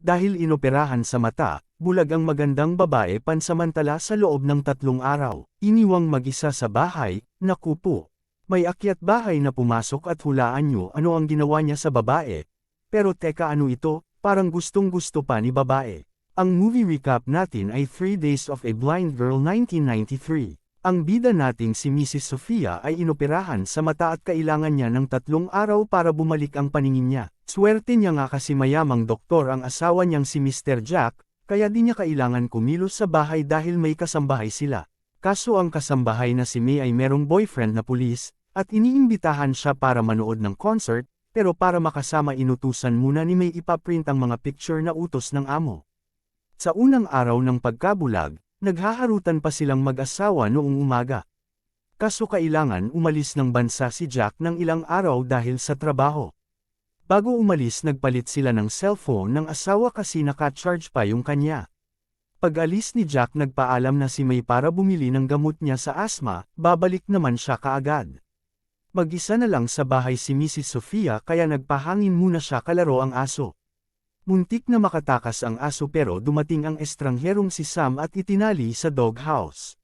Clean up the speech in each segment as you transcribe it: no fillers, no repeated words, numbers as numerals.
Dahil inoperahan sa mata, bulag ang magandang babae pansamantala sa loob ng 3 araw. Iniwang mag-isa sa bahay, naku po. May akyat bahay na pumasok at hulaan nyo ano ang ginawa niya sa babae. Pero teka, ano ito, parang gustong-gusto pa ni babae. Ang movie recap natin ay 3 Days of a Blind Girl 1993. Ang bida nating si Mrs. Sofia ay inoperahan sa mata at kailangan niya ng 3 araw para bumalik ang paningin niya. Swerte niya nga kasi mayamang doktor ang asawa niyang si Mr. Jack, kaya di niya kailangan kumilos sa bahay dahil may kasambahay sila. Kaso ang kasambahay na si May ay merong boyfriend na pulis, at iniimbitahan siya para manood ng concert, pero para makasama inutusan muna ni May ipaprint ang mga picture na utos ng amo. Sa unang araw ng pagkabulag, naghaharutan pa silang mag-asawa noong umaga. Kaso kailangan umalis ng bansa si Jack ng ilang araw dahil sa trabaho. Bago umalis nagpalit sila ng cellphone ng asawa kasi naka-charge pa yung kanya. Pag-alis ni Jack nagpaalam na si May para bumili ng gamot niya sa asma, babalik naman siya kaagad. Mag-isa na lang sa bahay si Mrs. Sofia kaya nagpahangin muna siya kalaro ang aso. Muntik na makatakas ang aso pero dumating ang estrangherong si Sam at itinali sa doghouse.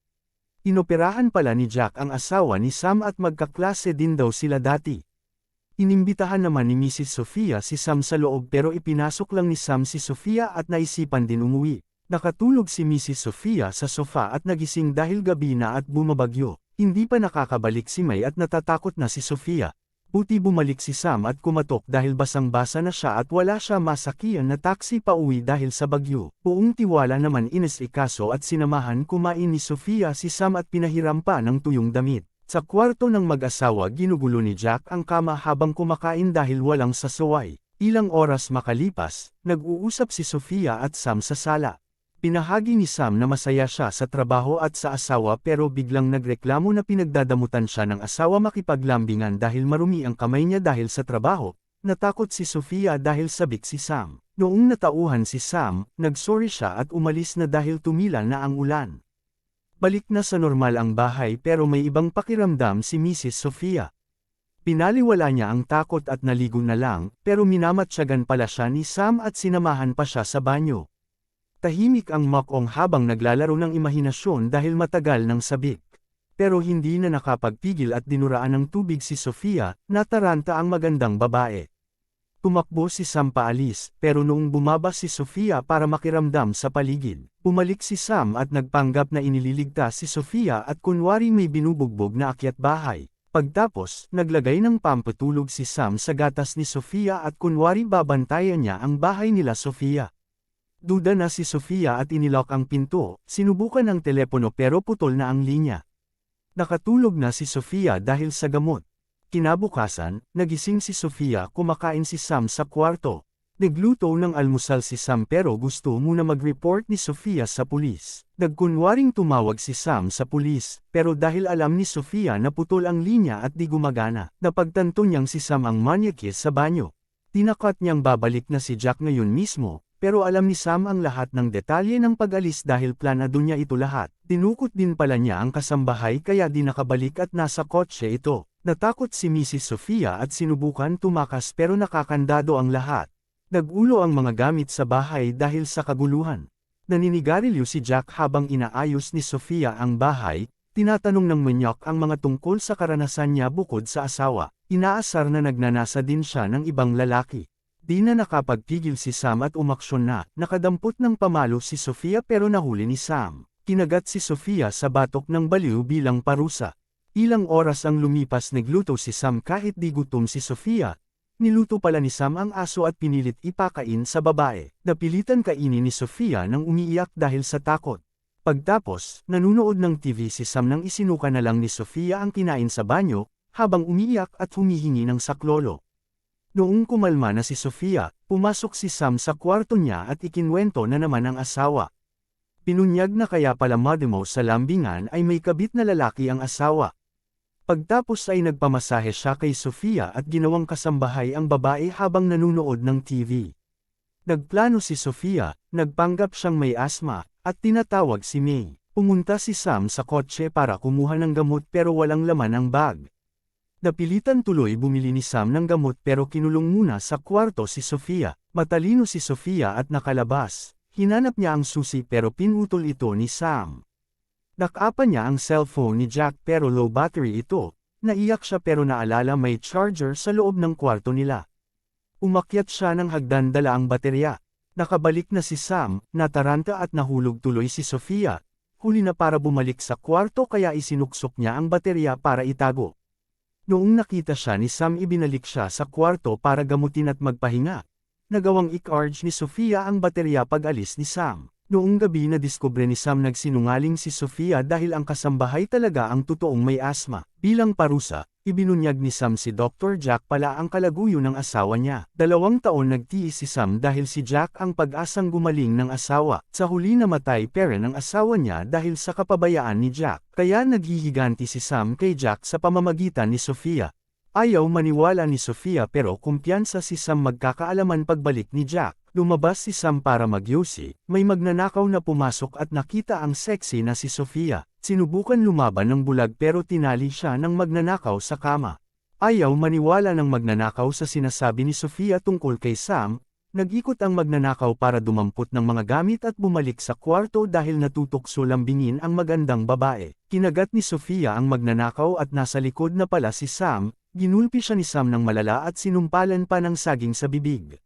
Inoperahan pala ni Jack ang asawa ni Sam at magkaklase din daw sila dati. Inimbitahan naman ni Mrs. Sofia si Sam sa loob pero ipinasok lang ni Sam si Sofia at naisipan din umuwi. Nakatulog si Mrs. Sofia sa sofa at nagising dahil gabi na at bumabagyo. Hindi pa nakakabalik si May at natatakot na si Sofia. Buti bumalik si Sam at kumatok dahil basang-basa na siya at wala siya masakyan na taxi pa uwi dahil sa bagyo. Buong tiwala naman inesikaso at sinamahan kumain ni Sofia si Sam at pinahiram pa ng tuyong damit. Sa kwarto ng mag-asawa ginugulo ni Jack ang kama habang kumakain dahil walang sasaway. Ilang oras makalipas, nag-uusap si Sofia at Sam sa sala. Pinahagi ni Sam na masaya siya sa trabaho at sa asawa pero biglang nagreklamo na pinagdadamutan siya ng asawa makipaglambingan dahil marumi ang kamay niya dahil sa trabaho. Natakot si Sofia dahil sabik si Sam. Noong natauhan si Sam, nagsorry siya at umalis na dahil tumila na ang ulan. Balik na sa normal ang bahay pero may ibang pakiramdam si Mrs. Sofia. Pinaliwala niya ang takot at naligo na lang pero minamatyagan pala siya ni Sam at sinamahan pa siya sa banyo. Tahimik ang Makong habang naglalaro ng imahinasyon dahil matagal ng sabik. Pero hindi na nakapagpigil at dinuraan ng tubig si Sofia, nataranta ang magandang babae. Tumakbo si Sam paalis, pero noong bumaba si Sofia para makiramdam sa paligid, bumalik si Sam at nagpanggap na inililigtas si Sofia at kunwari may binubugbog na akyat bahay. Pagtapos, naglagay ng pampatulog si Sam sa gatas ni Sofia at kunwari babantayan niya ang bahay nila Sofia. Duda na si Sofia at inilock ang pinto, sinubukan ang telepono pero putol na ang linya. Nakatulog na si Sofia dahil sa gamot. Kinabukasan, nagising si Sofia kumakain si Sam sa kwarto. Nagluto ng almusal si Sam pero gusto muna mag-report ni Sofia sa pulis. Nagkunwaring tumawag si Sam sa pulis, pero dahil alam ni Sofia na putol ang linya at di gumagana, napagtanto niyang si Sam ang manyakis sa banyo. Tinakat niyang babalik na si Jack ngayon mismo. Pero alam ni Sam ang lahat ng detalye ng pag-alis dahil planado niya ito lahat. Tinukot din pala niya ang kasambahay kaya di nakabalik at nasa kotse ito. Natakot si Mrs. Sofia at sinubukan tumakas pero nakakandado ang lahat. Nag-ulo ang mga gamit sa bahay dahil sa kaguluhan. Naninigarilyo si Jack habang inaayos ni Sofia ang bahay, tinatanong ng manyak ang mga tungkol sa karanasan niya bukod sa asawa. Inaasar na nagnanasa din siya ng ibang lalaki. Di na nakapagpigil si Sam at umaksyon na, nakadampot ng pamalo si Sofia pero nahuli ni Sam. Kinagat si Sofia sa batok ng baliw bilang parusa. Ilang oras ang lumipas nagluto si Sam kahit di gutom si Sofia. Niluto pala ni Sam ang aso at pinilit ipakain sa babae. Napilitan kainin ni Sofia nang umiiyak dahil sa takot. Pagtapos, nanunood ng TV si Sam nang isinuka na lang ni Sofia ang kinain sa banyo, habang umiiyak at humihingi ng saklolo. Noong kumalma na si Sofia, pumasok si Sam sa kwarto niya at ikinwento na naman ang asawa. Pinunyag na kaya pala mademo sa lambingan ay may kabit na lalaki ang asawa. Pagtapos ay nagpamasahe siya kay Sofia at ginawang kasambahay ang babae habang nanunood ng TV. Nagplano si Sofia, nagpanggap siyang may asma, at tinatawag si May. Pumunta si Sam sa kotse para kumuha ng gamot pero walang laman ang bag. Napilitan tuloy bumili ni Sam ng gamot pero kinulong muna sa kwarto si Sofia. Matalino si Sofia at nakalabas. Hinanap niya ang susi pero pinutol ito ni Sam. Nakapa niya ang cellphone ni Jack pero low battery ito. Naiyak siya pero naalala may charger sa loob ng kwarto nila. Umakyat siya ng hagdan dala ang baterya. Nakabalik na si Sam, nataranta at nahulog tuloy si Sofia. Huli na para bumalik sa kwarto kaya isinuksok niya ang baterya para itago. Noong nakita siya ni Sam ibinalik siya sa kwarto para gamutin at magpahinga. Nagawang i-charge ni Sofia ang baterya pag-alis ni Sam. Noong gabi na diskubre ni Sam nagsinungaling si Sofia dahil ang kasambahay talaga ang totoong may asma. Bilang parusa, ibinunyag ni Sam si Dr. Jack pala ang kalaguyo ng asawa niya. 2 taon nagtiis si Sam dahil si Jack ang pag-asang gumaling ng asawa. Sa huli namatay pera ng asawa niya dahil sa kapabayaan ni Jack. Kaya naghihiganti si Sam kay Jack sa pamamagitan ni Sofia. Ayaw maniwala ni Sofia pero kumpiyansa si Sam magkakaalaman pagbalik ni Jack. Lumabas si Sam para magyusi, may magnanakaw na pumasok at nakita ang sexy na si Sofia. Sinubukan lumaban ng bulag pero tinali siya ng magnanakaw sa kama. Ayaw maniwala ng magnanakaw sa sinasabi ni Sofia tungkol kay Sam. Nag-ikot ang magnanakaw para dumampot ng mga gamit at bumalik sa kwarto dahil natutokso lambingin ang magandang babae. Kinagat ni Sofia ang magnanakaw at nasa likod na pala si Sam. Ginulpi siya ni Sam ng malala at sinumpalan pa ng saging sa bibig.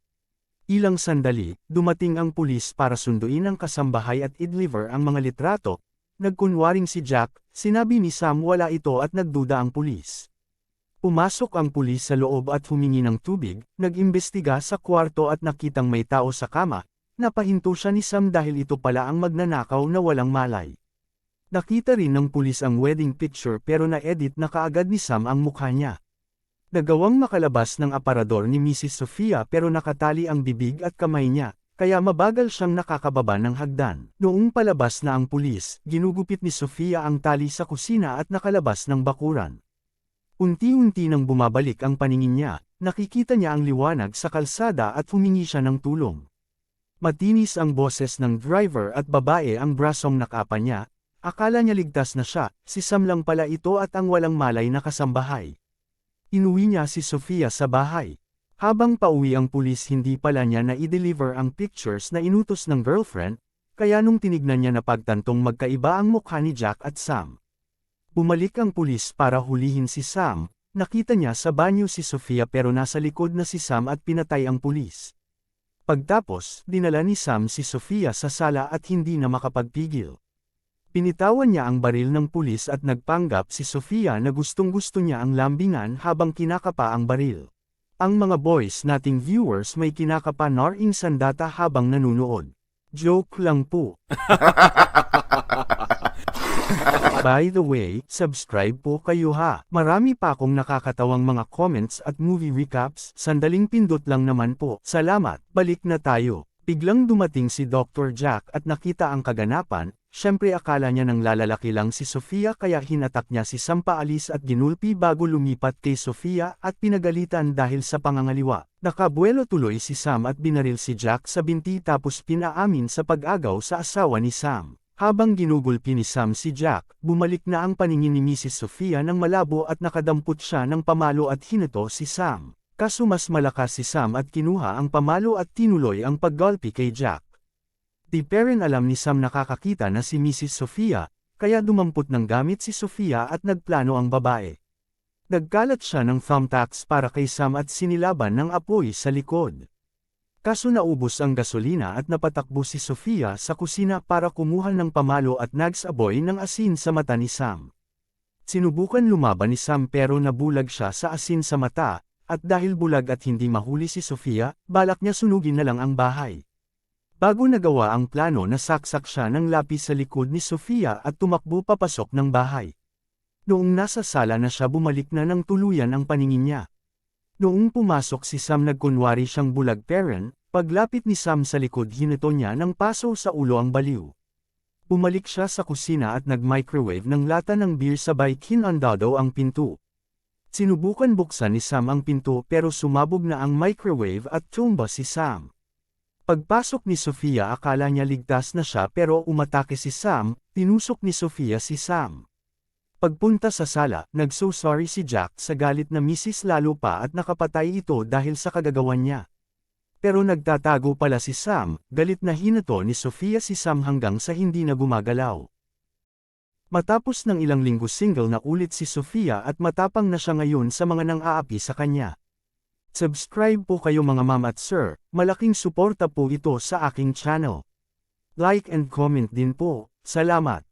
Ilang sandali, dumating ang pulis para sunduin ang kasambahay at i-deliver ang mga litrato. Nagkunwaring si Jack, sinabi ni Sam wala ito at nagduda ang pulis. Pumasok ang pulis sa loob at humingi ng tubig, nag-imbestiga sa kwarto at nakitang may tao sa kama. Napahinto siya ni Sam dahil ito pala ang magnanakaw na walang malay. Nakita rin ng pulis ang wedding picture pero na-edit na kaagad ni Sam ang mukha niya. Nagawang makalabas ng aparador ni Mrs. Sofia pero nakatali ang bibig at kamay niya, kaya mabagal siyang nakakababa ng hagdan. Noong palabas na ang pulis, ginugupit ni Sofia ang tali sa kusina at nakalabas ng bakuran. Unti-unti nang bumabalik ang paningin niya, nakikita niya ang liwanag sa kalsada at humingi siya ng tulong. Matinis ang boses ng driver at babae ang brasong nakapa niya, akala niya ligtas na siya, si Sam lang pala ito at ang walang malay na kasambahay. Inuwi niya si Sofia sa bahay. Habang pauwi ang pulis hindi pala niya na i-deliver ang pictures na inutos ng girlfriend, kaya nung tinignan niya na pagtantong magkaiba ang mukha ni Jack at Sam. Bumalik ang pulis para hulihin si Sam, nakita niya sa banyo si Sofia pero nasa likod na si Sam at pinatay ang pulis. Pagtapos, dinala ni Sam si Sofia sa sala at hindi na makapagpigil. Pinitawan niya ang baril ng pulis at nagpanggap si Sofia na gustong-gusto niya ang lambingan habang kinakapa ang baril. Ang mga boys nating viewers may kinakapa naring sandata habang nanunood. Joke lang po. By the way, subscribe po kayo ha. Marami pa akong nakakatawang mga comments at movie recaps, sandaling pindot lang naman po. Salamat, balik na tayo. Biglang dumating si Dr. Jack at nakita ang kaganapan. Siyempre akala niya nang lalalaki lang si Sofia kaya hinatak niya si Sam paalis at ginulpi bago lumipat kay Sofia at pinagalitan dahil sa pangangaliwa. Nakabuelo tuloy si Sam at binaril si Jack sa binti tapos pinaamin sa pag-agaw sa asawa ni Sam. Habang ginugulpi ni Sam si Jack, bumalik na ang paningin ni Mrs. Sofia ng malabo at nakadampot siya ng pamalo at hinato si Sam. Kaso mas malakas si Sam at kinuha ang pamalo at tinuloy ang paggulpi kay Jack. Di pa rin alam ni Sam nakakakita na si Mrs. Sofia, kaya dumampot ng gamit si Sofia at nagplano ang babae. Nagkalat siya ng thumbtacks para kay Sam at sinilaban ng apoy sa likod. Kaso naubos ang gasolina at napatakbo si Sofia sa kusina para kumuha ng pamalo at nagsaboy ng asin sa mata ni Sam. Sinubukan lumaban ni Sam pero nabulag siya sa asin sa mata, at dahil bulag at hindi mahuli si Sofia, balak niya sunugin na lang ang bahay. Bago nagawa ang plano nasaksak siya ng lapis sa likod ni Sofia at tumakbo papasok ng bahay. Noong nasa sala na siya bumalik na ng tuluyan ang paningin niya. Noong pumasok si Sam nagkunwari siyang bulag peren, paglapit ni Sam sa likod hinato niya ng paso sa ulo ang baliw. Bumalik siya sa kusina at nag-microwave ng lata ng beer sabay kinandado ang pinto. Sinubukan buksan ni Sam ang pinto pero sumabog na ang microwave at tumba si Sam. Pagpasok ni Sofia akala niya ligtas na siya pero umatake si Sam, tinusok ni Sofia si Sam. Pagpunta sa sala, nag-so sorry si Jack sa galit na misis lalo pa at nakapatay ito dahil sa kagagawan niya. Pero nagtatago pala si Sam, galit na hinato ni Sofia si Sam hanggang sa hindi na gumagalaw. Matapos ng ilang linggo single na ulit si Sofia at matapang na siya ngayon sa mga nang-aapi sa kanya. Subscribe po kayo mga ma'am at sir, malaking suporta po ito sa aking channel. Like and comment din po, salamat.